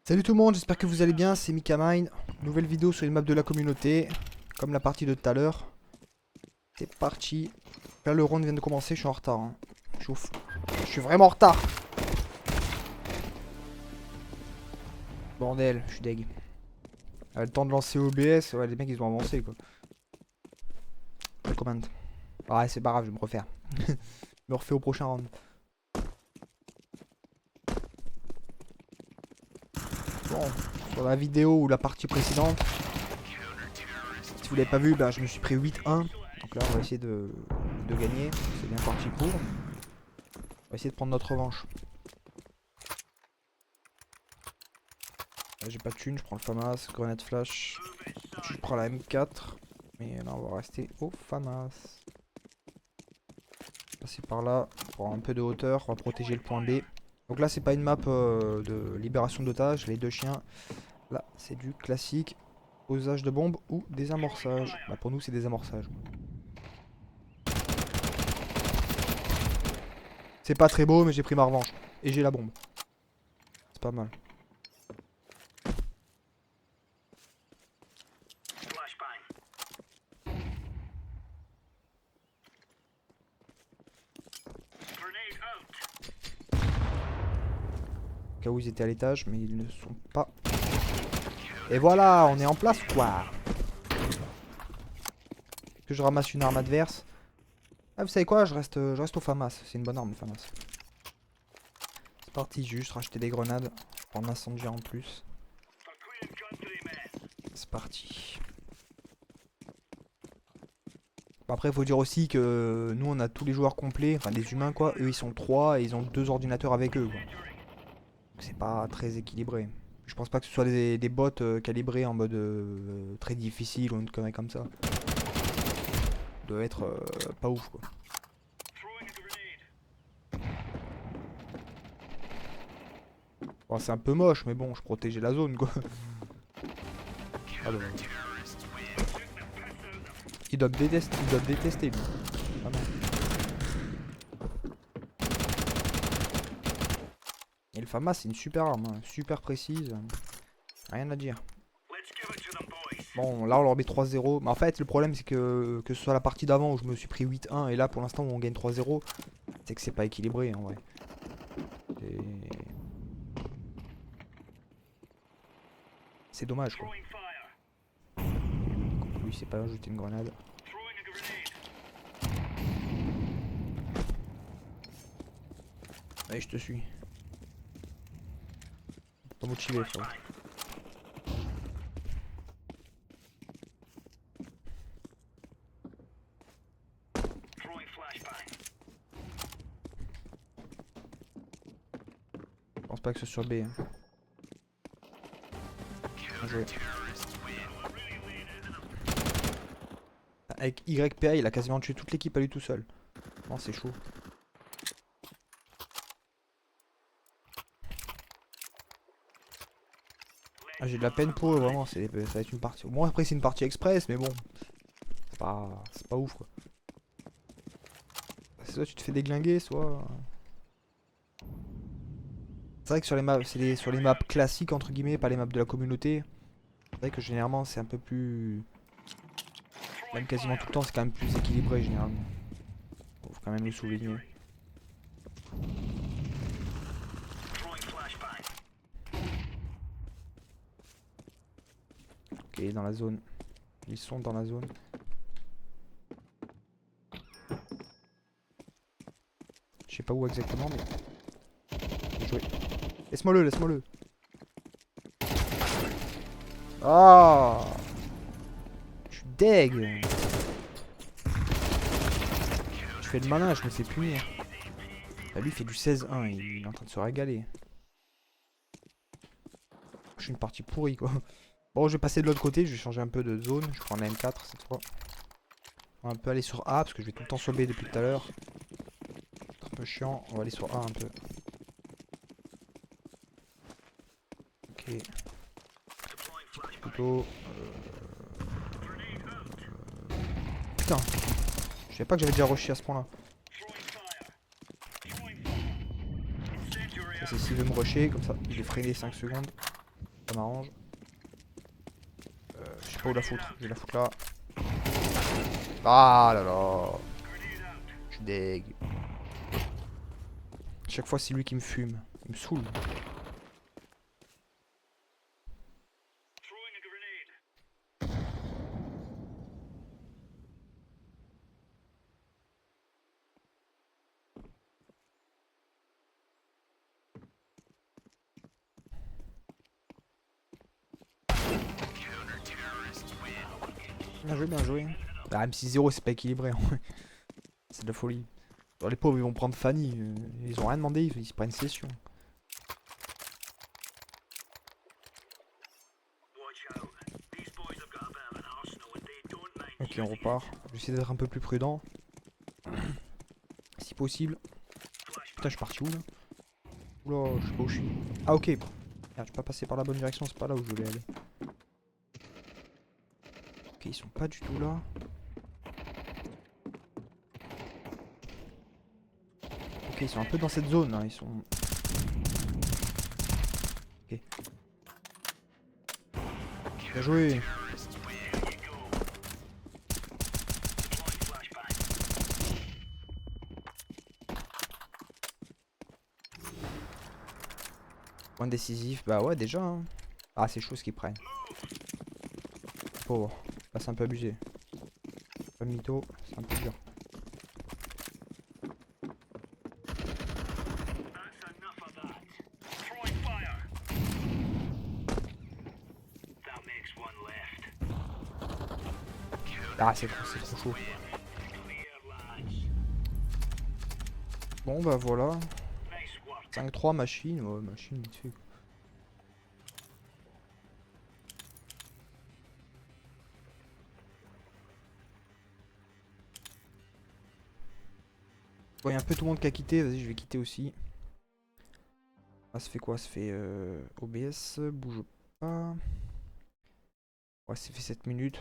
Salut tout le monde, j'espère que vous allez bien, c'est Mikamine. Nouvelle vidéo sur une map de la communauté, comme la partie de tout à l'heure. C'est parti. Là le round vient de commencer, je suis en retard. Hein. Je suis vraiment en retard. Bordel, je suis deg. Le temps de lancer OBS, ouais les mecs ils ont avancé quoi. Recommande. Ah c'est pas grave, je vais me refaire. Je me refais au prochain round. Bon, sur la vidéo ou la partie précédente, si vous l'avez pas vu, ben, je me suis pris 8-1. Donc là on va essayer de gagner. C'est bien parti pour. On va essayer de prendre notre revanche. Là j'ai pas de thune, je prends le FAMAS, grenade flash. Je prends la M4. Mais là on va rester au FAMAS. Passer par là, pour avoir un peu de hauteur, on va protéger le point B. Donc là c'est pas une map de libération d'otages, les deux chiens. Là c'est du classique posage de bombes ou désamorçage. Bah pour nous c'est désamorçage. C'est pas très beau mais j'ai pris ma revanche. Et j'ai la bombe. C'est pas mal. Au cas où ils étaient à l'étage mais ils ne sont pas. Et voilà, on est en place quoi. Que je ramasse une arme adverse. Ah vous savez quoi, je reste au FAMAS. C'est une bonne arme le FAMAS. C'est parti, juste racheter des grenades. Je prends l'incendiaire en plus. C'est parti. Bon, après il faut dire aussi que nous on a tous les joueurs complets, enfin des humains quoi. Eux ils sont 3 et ils ont 2 ordinateurs avec eux quoi. Donc c'est pas très équilibré. Je pense pas que ce soit des bots calibrés en mode très difficile ou une connerie comme ça. Ça doit être pas ouf quoi. Bon, c'est un peu moche mais bon je protégeais la zone quoi. Ah bah, ils doivent détester lui. Ah non. Et le FAMAS c'est une super arme, hein, super précise. Rien à dire. Bon là on leur met 3-0. Mais en fait le problème c'est que ce soit la partie d'avant où je me suis pris 8-1 et là pour l'instant où on gagne 3-0, c'est que c'est pas équilibré en vrai. C'est dommage quoi. Lui c'est pas ajouter une grenade. Allez je te suis. T'es motivé frère. Je pense pas que ce soit B. Hein. Bien joué. Avec YPA il a quasiment tué toute l'équipe à lui tout seul. Non c'est chaud. Ah, j'ai de la peine pour eux vraiment, ça va être une partie. Au moins après c'est une partie express mais bon. C'est pas ouf quoi. Soit tu te fais déglinguer, soit. C'est vrai que sur les maps, sur les maps classiques entre guillemets, pas les maps de la communauté. C'est vrai que généralement c'est un peu plus. Même quasiment tout le temps c'est quand même plus équilibré généralement. Faut quand même le souligner. Ok, dans la zone. Ils sont dans la zone. Je sais pas où exactement mais. Bien joué. Laisse-moi-le, laisse-moi-le. Ah, je suis deg. Je fais le malin, je me fais punir. Bah, lui il fait du 16-1, il est en train de se régaler. Je suis une partie pourrie quoi. Bon je vais passer de l'autre côté, je vais changer un peu de zone. Je prends la M4 cette fois. On va un peu aller sur A parce que je vais tout le temps sur B depuis tout à l'heure. C'est un peu chiant, on va aller sur A un peu. Ok. Petit couteau. Putain. Je savais pas que j'avais déjà rushé à ce point là. C'est s'il veut me rusher, comme ça il est freiné 5 secondes. Ça m'arrange. Je sais pas où la foutre. Je vais la foutre là. Ah là là. Je suis deg. Chaque fois c'est lui qui me fume. Il me saoule. Bien joué, bien joué. Bah, M6-0 c'est pas équilibré. C'est de la folie. Alors, les pauvres ils vont prendre Fanny. Ils ont rien demandé, ils se prennent session. Ok, on repart. Je vais essayer d'être un peu plus prudent. Si possible. Putain, je suis parti où là? Oula, je sais pas où je suis. Ah, ok. Merde, je suis pas passé par la bonne direction, c'est pas là où je voulais aller. Ok, ils sont pas du tout là. Ok, ils sont un peu dans cette zone là, ils sont... Ok. Bien joué. Point décisif, bah ouais déjà hein. Ah c'est chaud ce qu'ils prennent. Pauvre. Là c'est un peu abusé. Pas mytho, c'est un peu dur. Ah c'est trop chaud. Bon bah voilà. 5-3 machine, ouais machine vite fait. Bon, y a un peu tout le monde qui a quitté, vas-y, je vais quitter aussi. Ah, ça fait quoi? Ça fait OBS, bouge pas. Ouais, ça fait 7 minutes.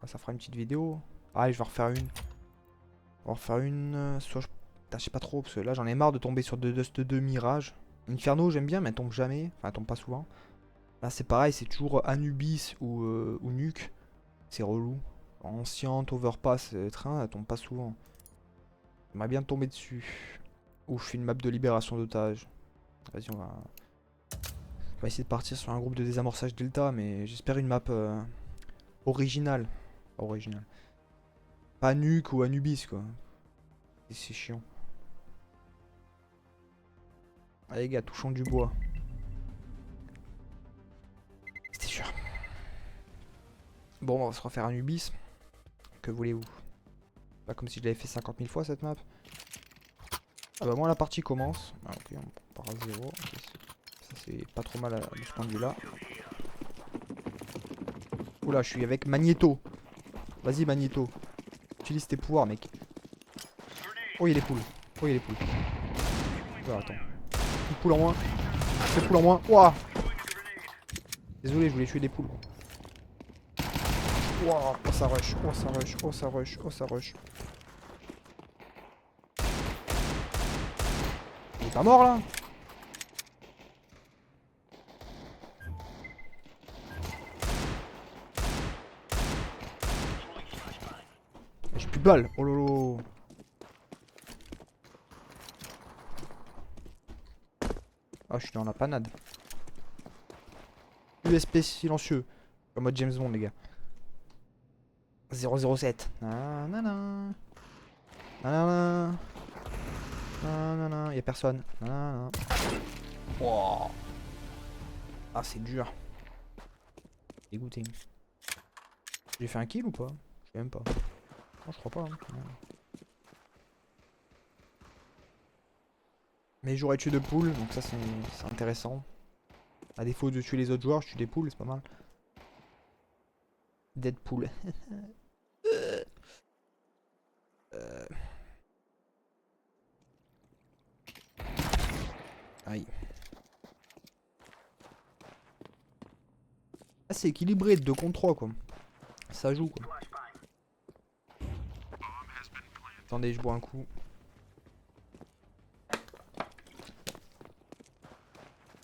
Ah, ça fera une petite vidéo. Ah, je vais en refaire une. On va en refaire une. Soit je. Putain, je sais pas trop, parce que là j'en ai marre de tomber sur Dust 2 Mirage. Inferno, j'aime bien, mais elle tombe jamais. Enfin, elle tombe pas souvent. Là, c'est pareil, c'est toujours Anubis ou Nuke. C'est relou. Ancien, Overpass, train, elle tombe pas souvent. J'aimerais bien tomber dessus. Ou je fais une map de libération d'otages. Vas-y, on va essayer de partir sur un groupe de désamorçage Delta, mais j'espère une map originale. Originale. Pas Nuke ou Anubis, quoi. C'est chiant. Allez, les gars, touchons du bois. C'était sûr. Bon, on va se refaire Anubis. Que voulez-vous? Pas comme si je l'avais fait 50 000 fois cette map. Ah bah, moi, la partie commence. Ah, ok, on part à 0. Okay, ça, c'est pas trop mal de ce point de vue-là. Oula, je suis avec Magneto. Vas-y, Magneto. Utilise tes pouvoirs, mec. Oh, il y a les poules. Oh, il y a les poules. Oh, attends. Une poule en moins. Deux poules en moins. Ouah. Désolé, je voulais tuer des poules. Ouah. Oh, ça rush. Oh, ça rush. Oh, ça rush. Oh, ça rush. Il est pas mort, là? J'ai plus de balles. Oh lolo. Ah, je suis dans la panade. USP silencieux. En mode James Bond, les gars. 007. Nanana. Nanana. Nanana. Y'a personne. Nanana. Wow. Ah, c'est dur. Dégoûté. J'ai fait un kill ou pas? Je sais même pas. Non, je crois pas. Hein. Mais j'aurais tué 2 poules, donc ça c'est intéressant. A défaut de tuer les autres joueurs, je tue des poules, c'est pas mal. Deadpool. Aïe. Ah, c'est équilibré, 2 contre 3 quoi. Ça joue quoi. Attendez, je bois un coup.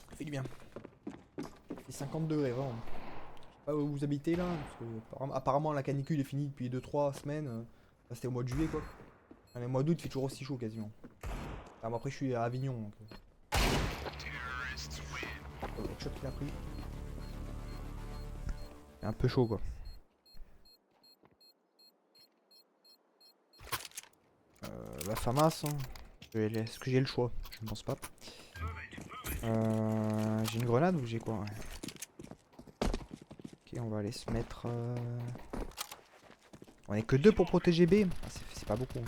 Ça fait du bien. Ça fait 50 degrés, vraiment. Je sais pas où vous habitez là, parce que apparemment la canicule est finie depuis 2-3 semaines. Là, c'était au mois de juillet quoi. Le mois d'août il fait toujours aussi chaud quasiment. Ah, bon, après je suis à Avignon donc. Oh, le shot qu'il a pris. C'est un peu chaud quoi. La FAMAS, hein. Est-ce que j'ai le choix? Je ne pense pas. J'ai une grenade ou j'ai quoi? Ouais. Ok, on va aller se mettre. On est que deux pour protéger B. Ah, c'est pas beaucoup.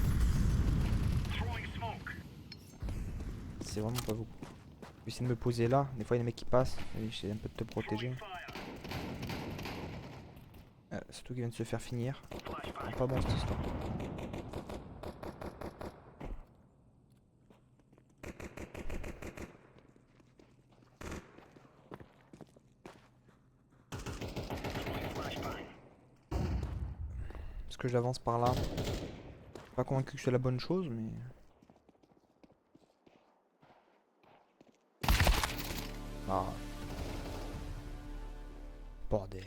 C'est vraiment pas beaucoup. Je vais essayer de me poser là. Des fois il y a des mecs qui passent. J'essaie un peu de te protéger. C'est toi qui viens de se faire finir. Non, pas bon cette histoire. Est-ce que j'avance par là? Je suis pas convaincu que c'est la bonne chose, mais. Ah. Bordel.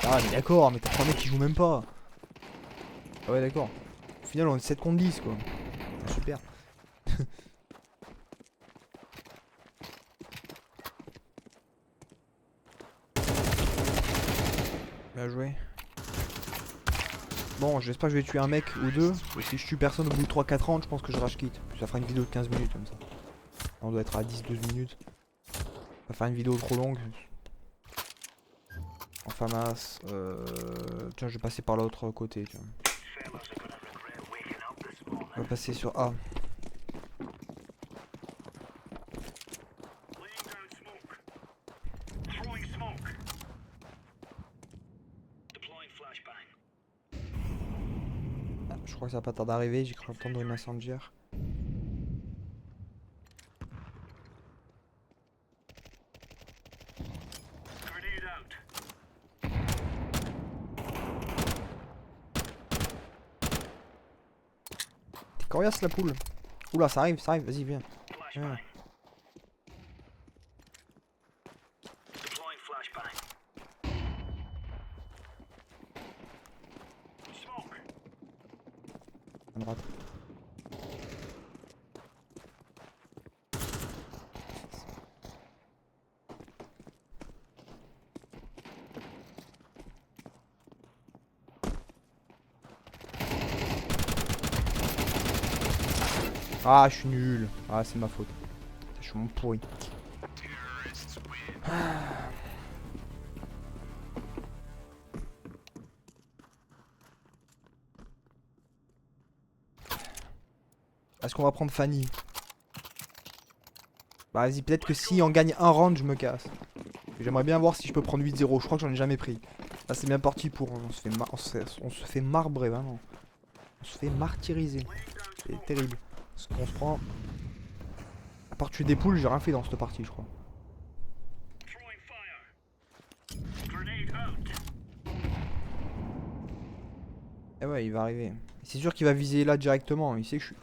Ah mais d'accord, mais t'as 3 mecs qui jouent même pas. Ah ouais d'accord. Au final on est 7 contre 10 quoi. Ah, super. Bien joué. Bon, j'espère que je vais tuer un mec ou deux. Et si je tue personne au bout de 3-4 rounds, je pense que je rage quitte. Ça fera une vidéo de 15 minutes comme ça. On doit être à 10-12 minutes. On va faire une vidéo trop longue. En FAMAS. Tiens, je vais passer par l'autre côté. Tiens. On va passer sur A. Ah, je crois que ça va pas tarder d'arriver. J'ai cru entendre une incendiaire. T'es coriace la poule. Oula, ça arrive, vas-y, viens. Viens. À droite. Ah, je suis nul. Ah, c'est ma faute. Je suis mon pourri. Est-ce qu'on va prendre Fanny? Bah vas-y, peut-être que si on gagne un round, je me casse. J'aimerais bien voir si je peux prendre 8-0. Je crois que j'en ai jamais pris. Là, c'est bien parti pour. On se fait marbrer, vraiment. On se fait martyriser. C'est terrible. Parce qu'on se prend. À part tuer des poules, j'ai rien fait dans cette partie, je crois. Eh ouais, il va arriver. C'est sûr qu'il va viser là directement. Il sait que je suis.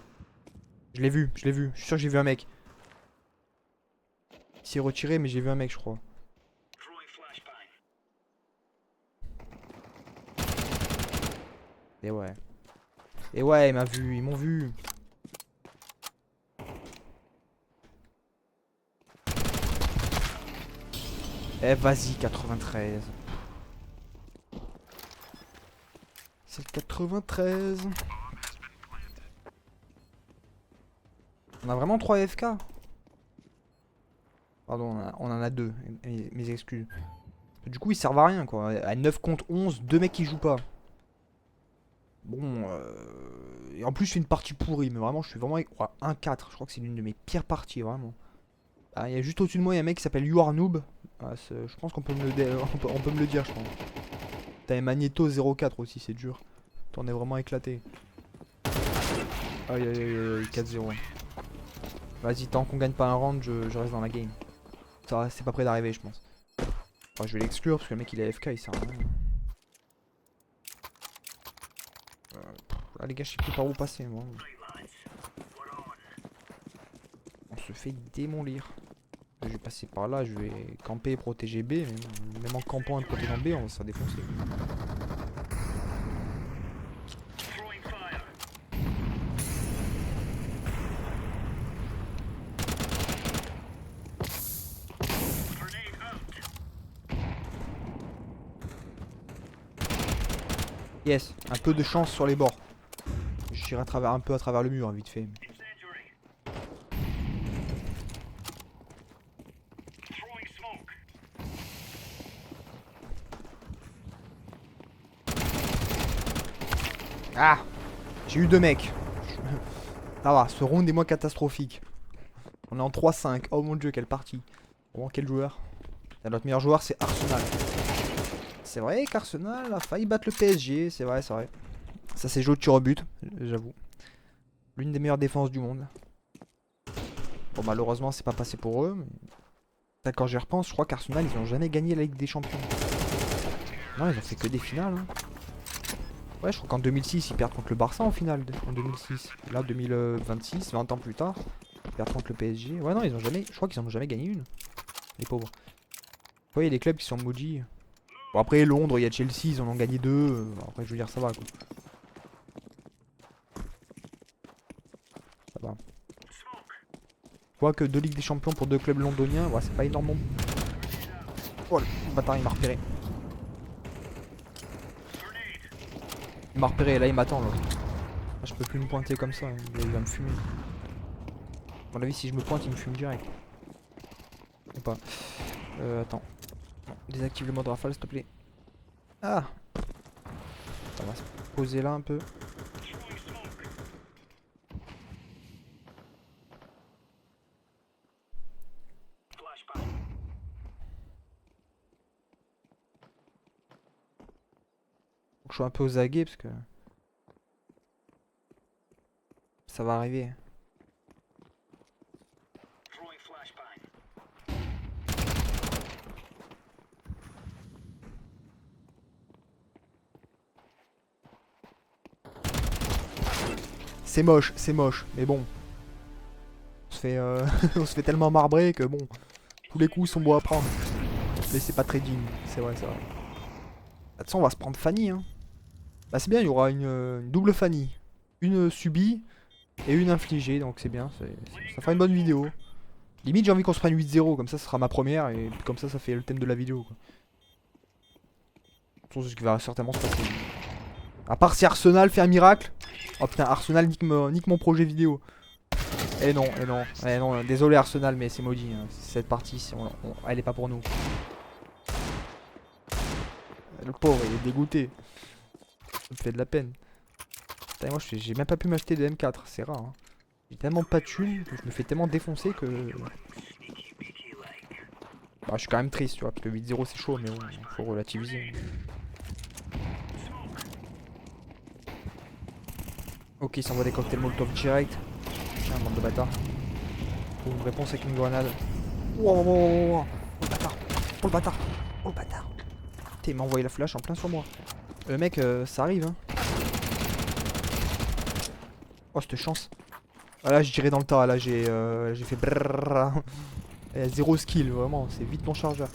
Je l'ai vu, je l'ai vu. Je suis sûr que j'ai vu un mec. Il s'est retiré, mais j'ai vu un mec, je crois. Et ouais. Et ouais, il m'a vu, ils m'ont vu. Eh vas-y, 93. C'est le 93. On a vraiment 3 FK. Pardon, on en a 2. Mes excuses. Du coup, ils servent à rien quoi. À 9 contre 11, 2 mecs qui jouent pas. Bon, et en plus, je fais une partie pourrie. Mais vraiment, je suis vraiment. 1-4. Je crois que c'est l'une de mes pires parties, vraiment. Ah, il y a juste au-dessus de moi, il y a un mec qui s'appelle You Are Noob. Ah, je pense qu'on peut, on peut me le dire, je pense. T'as un Magneto 04 aussi, c'est dur. T'en es vraiment éclaté. Aïe aïe aïe, 4-0. Vas-y, tant qu'on gagne pas un round, je reste dans la game. Ça, c'est pas près d'arriver, je pense. Enfin, je vais l'exclure parce que le mec il est AFK, il sert à rien. les gars, je sais plus par où passer moi. On se fait démolir. Je vais passer par là, je vais camper et protéger B, mais même en campant et protégeant B, on va se faire défoncer. Yes, un peu de chance sur les bords. J'irai un peu à travers le mur, vite fait. Ah, j'ai eu 2 mecs. Ça va, ce round est moins catastrophique. On est en 3-5. Oh mon dieu, quelle partie. Bon, quel joueur. Notre meilleur joueur, c'est Arsenal. C'est vrai qu'Arsenal a failli battre le PSG. C'est vrai, c'est vrai. Ça s'est joué au tir au but, j'avoue. L'une des meilleures défenses du monde. Bon, malheureusement, c'est pas passé pour eux. Mais... quand j'y repense, je crois qu'Arsenal, ils ont jamais gagné la Ligue des Champions. Non, ils ont fait que des finales. Hein. Ouais, je crois qu'en 2006, ils perdent contre le Barça en finale. En 2006. Là, 2026, 20 ans plus tard, ils perdent contre le PSG. Ouais, non, ils ont jamais. Je crois qu'ils en ont jamais gagné une. Les pauvres. Ouais, il y a des clubs qui sont maudits. Bon, après, Londres, il y a Chelsea, ils en ont gagné 2. Après, je veux dire, ça va quoi. Ça va. Quoique 2 Ligues des Champions pour 2 clubs londoniens, ouais, c'est pas énorme. Oh, le bâtard, il m'a repéré. Il m'a repéré, là il m'attend là. Ah, je peux plus me pointer comme ça, hein. Il va me fumer. À mon avis, si je me pointe, il me fume direct. Ou pas. Attends. Non, désactive le mode rafale s'il te plaît. Ah. On va se poser là un peu. Faut que je sois un peu aux aguets parce que ça va arriver. C'est moche, mais bon. On se fait, on se fait tellement marbrer que bon, tous les coups sont beaux à prendre. Mais c'est pas très digne, c'est vrai, c'est vrai. De toute façon, on va se prendre Fanny, hein. Bah c'est bien, il y aura une double Fanny. Une subie et une infligée, donc c'est bien, ça fera une bonne vidéo. Limite j'ai envie qu'on se prenne 8-0, comme ça sera ma première et comme ça fait le thème de la vidéo quoi. C'est ce qui va certainement se passer. À part si Arsenal fait un miracle. Oh putain, Arsenal nique mon projet vidéo. Eh non, désolé Arsenal mais c'est maudit, hein. Cette partie, elle est pas pour nous. Le pauvre il est dégoûté. Ça me fait de la peine. Putain, moi j'ai même pas pu m'acheter de M4, c'est rare hein. J'ai tellement pas de thunes que je me fais tellement défoncer que... Bah, je suis quand même triste, tu vois, parce que 8-0 c'est chaud, mais bon, faut relativiser. Ok, il s'envoie des cocktails Molotov direct. Tiens, bande de bâtards. Faut une réponse avec une grenade. Wow, wow, wow, wow. Oh le bâtard. Oh le bâtard. Oh le bâtard. Putain, il m'a envoyé la flash en plein sur moi. Le mec, ça arrive, hein. Oh, cette chance. Ah, là, je dirais dans le tas. Là, j'ai fait brrrr. Zéro skill, vraiment. C'est vite mon chargeur.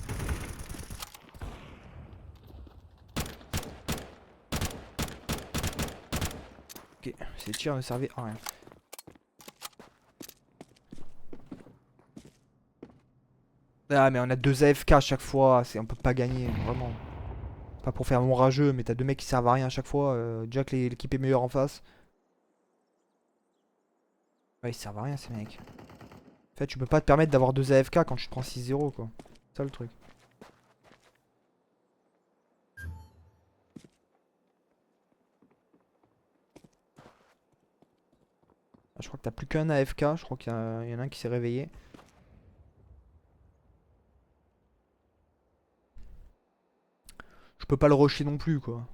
Ok, ces tirs ne servaient à rien. Ah, mais on a 2 AFK à chaque fois. On peut pas gagner, vraiment. Pas pour faire mon rageux, mais t'as 2 mecs qui servent à rien à chaque fois. Déjà que l'équipe est meilleure en face. Ouais, ils servent à rien ces mecs. En fait, tu peux pas te permettre d'avoir 2 AFK quand tu te prends 6-0 quoi. C'est ça le truc. Ah, je crois que t'as plus qu'un AFK. Je crois qu'il y en a un qui s'est réveillé. Je peux pas le rusher non plus quoi.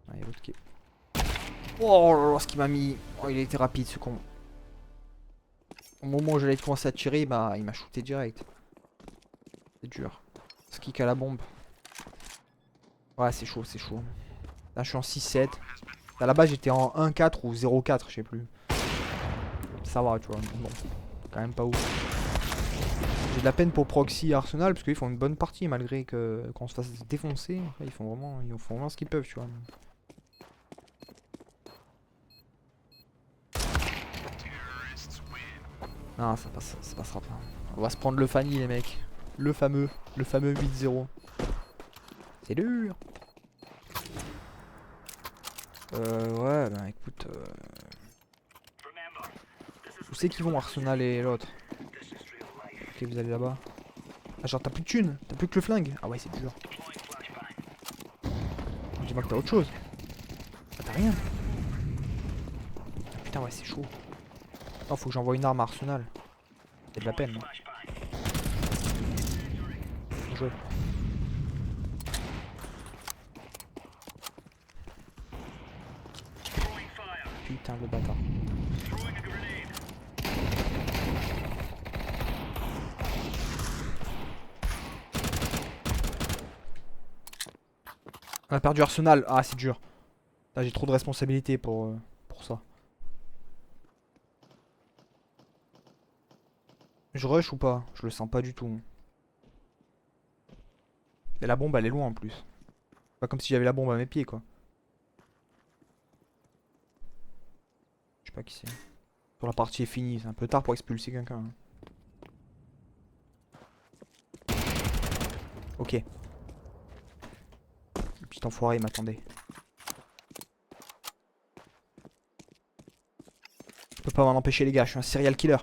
Ah, il y a l'autre qui est... Oh là là, ce qu'il m'a mis. Oh, il a été rapide ce con. Au moment où j'allais commencer à tirer, bah, il m'a shooté direct. C'est dur. Ce kick à la bombe. Ouais, c'est chaud, c'est chaud. Là, je suis en 6-7. À la base j'étais en 1-4 ou 0-4, je sais plus. Ça va, tu vois. Bon, quand même pas ouf. J'ai de la peine pour Proxy et Arsenal parce qu'ils font une bonne partie malgré que qu'on se fasse défoncer. Ils font vraiment ce qu'ils peuvent, tu vois. Non, ça passera pas. On va se prendre le Fanny, les mecs. Le fameux 8-0. C'est dur. Ouais, bah écoute. Où c'est qu'ils vont, Arsenal et l'autre? Ok, vous allez là-bas. Ah, genre, t'as plus de thunes, t'as plus que le flingue. Ah, ouais, c'est dur. Dis-moi que t'as autre chose. Ah, t'as rien. Ah, putain, ouais, c'est chaud. Non, faut que j'envoie une arme à Arsenal. C'est de la peine. Bien joué. Putain, le bâtard. On a perdu Arsenal. Ah, c'est dur. Là, j'ai trop de responsabilités pour ça. Je rush ou pas? Je le sens pas du tout. Et la bombe, elle est loin en plus. Pas comme si j'avais la bombe à mes pieds, quoi. Je sais pas qui c'est. Sur la partie est finie. C'est un peu tard pour expulser quelqu'un. Ok. Le petit enfoiré m'attendait. Je peux pas m'en empêcher, les gars. Je suis un serial killer.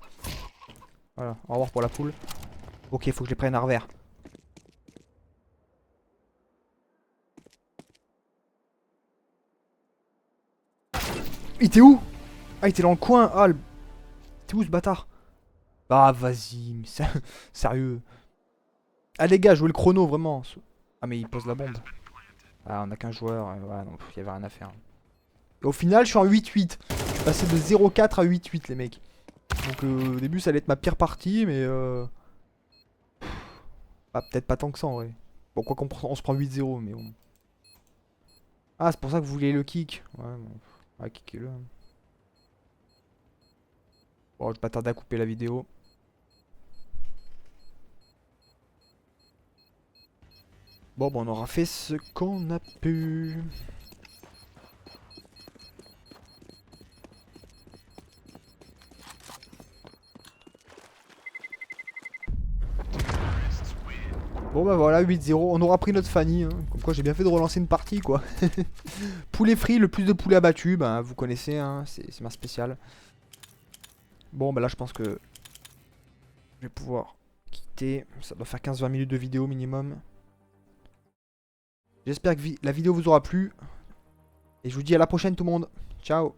Voilà. Au revoir pour la poule. Ok, faut que je les prenne à revers. Il était où? Ah, il était dans le coin. Ah, t'es où ce bâtard? Ah, vas-y. Mais sérieux. Ah, les gars, jouez le chrono, vraiment. Ah, mais il pose la bombe. Ah, on a qu'un joueur. Ouais, non, il y avait rien à faire. Et au final, je suis en 8-8. Je suis passé de 0-4 à 8-8, les mecs. Donc, au début, ça allait être ma pire partie, mais ah, peut-être pas tant que ça, en vrai. Bon, quoi qu'on on se prend 8-0, mais bon. Ah, c'est pour ça que vous voulez le kick. Ouais, bon. Ah, kickez-le. Bon, je vais pas tarder à couper la vidéo. Bon, on aura fait ce qu'on a pu. Bon bah voilà, 8-0, on aura pris notre Fanny, hein. Comme quoi j'ai bien fait de relancer une partie, quoi. Poulet frit, le plus de poulets abattus, bah vous connaissez, hein, c'est ma spéciale. Bon bah là je pense que je vais pouvoir quitter, ça doit faire 15-20 minutes de vidéo minimum. J'espère que la vidéo vous aura plu. Et je vous dis à la prochaine tout le monde, ciao.